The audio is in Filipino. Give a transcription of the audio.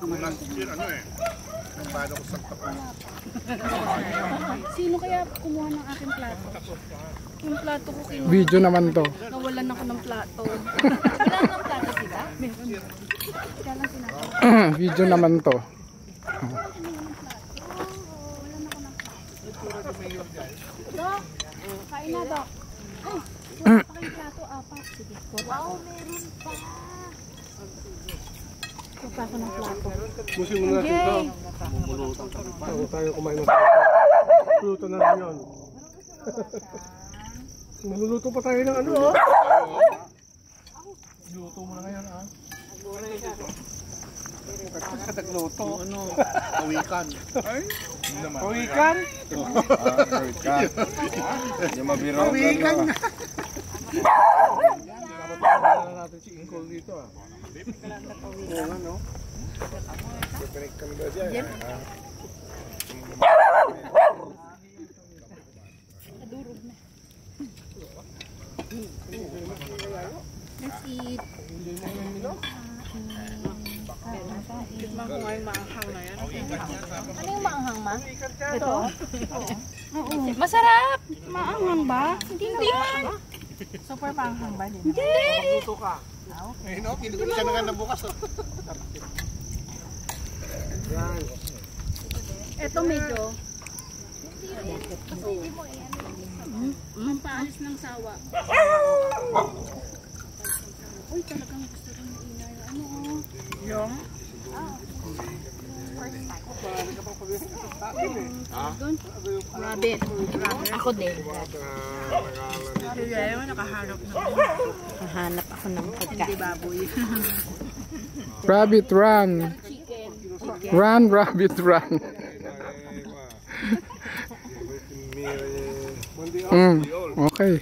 Last year, ano eh. Nagbayad ako sa tapo. Sino kaya kumuha ng aking plato? Yung plato ko kinuha. Video naman to. Nawalan ako ng plato. Wala ng plato sila? Meron. Kaya lang sinabi. Video naman to. Dok, kain na, Dok. Ay, wala pa kayong plato, apat. Sige, wow, meron pa. Kuha ko ng plato. Musin mo natin ito. Bago tayo kumain ng plato. Luto na rin yun. Maluluto pa tayo ng ano, oh. Luto mo na ngayon, ah. Nagluto. Ano? Awikan. Ay? Awikan? Awikan. Yung mabiro. Awikan na. Dapat na natin si Ingkol dito, ah. Oo nga, no? Connect kami ba siya? Nadurog na. Let's eat. Tikman ko nga yung maanghang na yan. Ano yung maanghang, ma? Ito? Oo. Masarap! Maanghang ba? Hindi yan. Super maanghang ba din? Hindi! Magluto ka. Eh, no? Kinukulit ka na nga na bukas, oh. Yan. Ito medyo. Mampaalis ng sawa. Uy, talagang gusto rin ng inay. Ano, oh? Yung? Rabbit. Ako din. Nakahanap ako ng pagkain. Hindi baboy. Rabbit run. Run, rabbit run. Okay.